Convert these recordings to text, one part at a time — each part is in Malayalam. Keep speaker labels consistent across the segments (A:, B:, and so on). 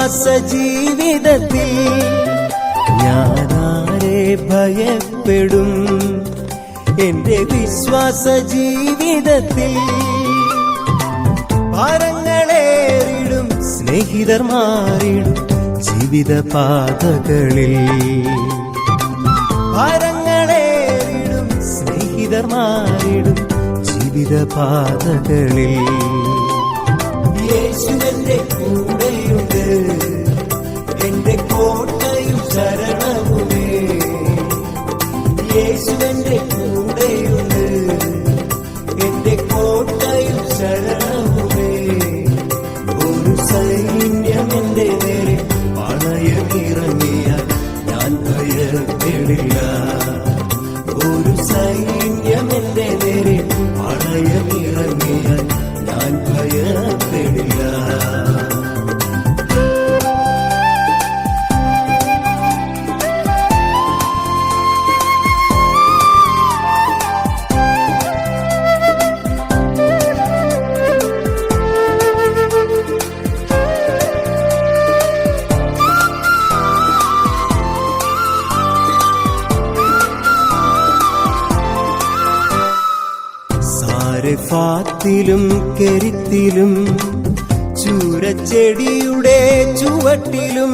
A: വിശ്വാസ ജീവിതത്തിൽ ഞാനാരെ ഭയപ്പെടും? എന്റെ വിശ്വാസ ജീവിതത്തിൽ ഭാരങ്ങളേറിടും സ്നേഹിതർ മാറിടും ജീവിത പാതകളിൽ. ഭാരങ്ങളേറിടും സ്നേഹിതർ മാറിടും ജീവിത പാതകളിൽ. യേശുവിന്റെ കൂടെയുണ്ട്, എന്റെ കോട്ടയും ശരണവുമേ. യേശുവിന്റെ കൂടെയുണ്ട്, എന്റെ കോട്ടയും ശരണവുമേ. ഒരു സൈന്യം എന്റെ നേരെ പണയമിറങ്ങിയാൽ ഞാൻ ഭയപ്പെടില്ല. ഒരു സൈന്യം എന്റെ നേരെ പണയമിറങ്ങിയാൽ ഞാൻ ഭയപ്പെടില്ല. സാരെഫാത്തിലും കെരിത്തിലും ചൂരച്ചെടിയുടെ ചുവട്ടിലും.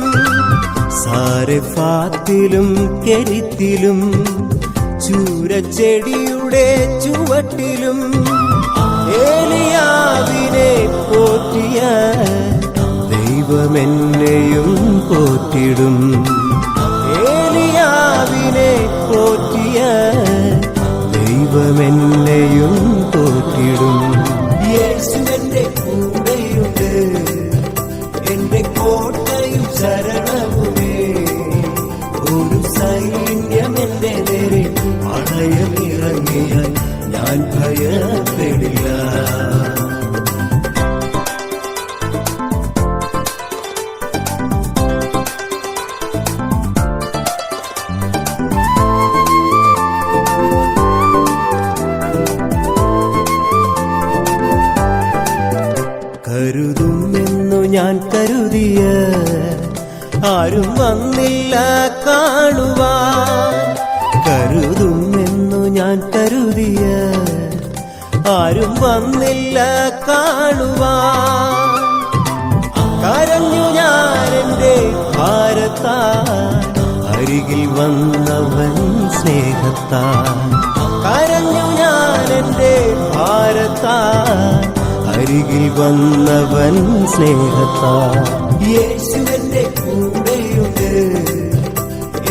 A: സാരെഫാത്തിലും കെരിത്തിലും ചൂരച്ചെടിയുടെ ചുവട്ടിലും ഏലിയാവിനെ പോറ്റിയ ദൈവമെന്നെയും പോറ്റിടും. ഏലിയാവിനെ പോറ്റിയ ദൈവമെന്നെയും പോറ്റിടും. യേശുവിന്റെ കൂടെയുണ്ട്, എന്റെ കോട്ടയും ശരണവുമേ. ഒരു സൈന്യം എന്റെ നേരെ പണയമിറങ്ങിയാൽ ഞാൻ ഭയപ്പെടില്ല. കരുതുമെന്നു ഞാൻ കരുതിയ ആരും വന്നില്ല കാണുവാൻ. കരുതുമെന്നു ഞാൻ കരുതിയ ആരും വന്നില്ല കാണുവാൻ. കരഞ്ഞു ഞാൻ എന്റെ ഭാരത്താൽ, അരികിൽ വന്നവൻ സ്നേഹത്താൽ. കരഞ്ഞു ഞാൻ എന്റെ ഭാരത്താൽ, അരികിൽ വന്നവൻ സ്നേഹത്താൽ. യേശുവിന്റെ കൂടെയുണ്ട്,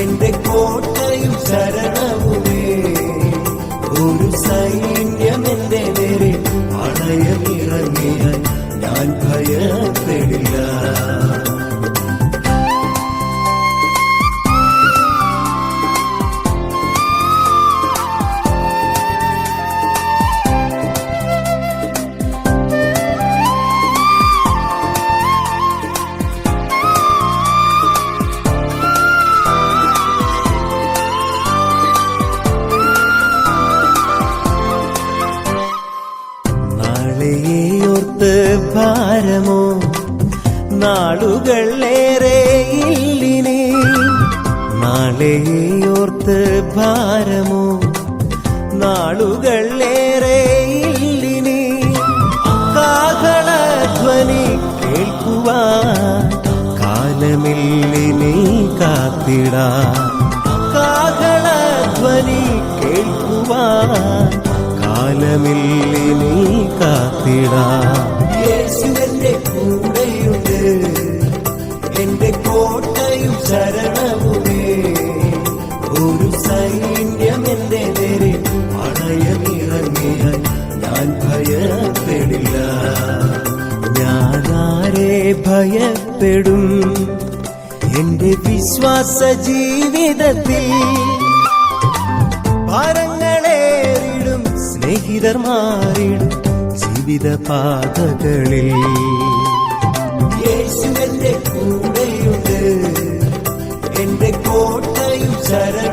A: എന്റെ കോട്ടയും ശരണവുമേ. ഒരു സൈന്യം എന്റെ നേരെ പണയമിറങ്ങിയാൽ ഞാൻ ഭയപ്പെടില്ല. നാളെയോർത്ത് ഭാരമോ നാളുകൾ ഏറെ ഇല്ലിനി. നാളെയോർത്ത് ഭാരമോ നാളുകൾ ഏറെ ഇല്ലിനി. കാഹളധ്വനി കേൾക്കുവാൻ കാലമില്ലിനി കാത്തിടാൻ. കാഹളധ്വനി കേൾക്കുവാൻ കാലമില്ലിനി കാത്തിടാൻ. യേശുവിന്റെ കൂടെയുണ്ട്, എന്റെ കോട്ടയും ശരണവുമേ. ഒരു സൈന്യം എന്റെ നേരെ പണയമിറങ്ങിയാൽ ഞാൻ ഭയപ്പെടില്ല. ഞാനാരെ ഭയപ്പെടും? എന്റെ വിശ്വാസ ജീവിതത്തിൽ ഭാരങ്ങളേറിടും സ്നേഹിതർ മാറിടും ജീവിത പാതകളിൽ. യേശുവിന്റെ കൂടെയുണ്ട്, എന്റെ കോട്ടയും ശരണ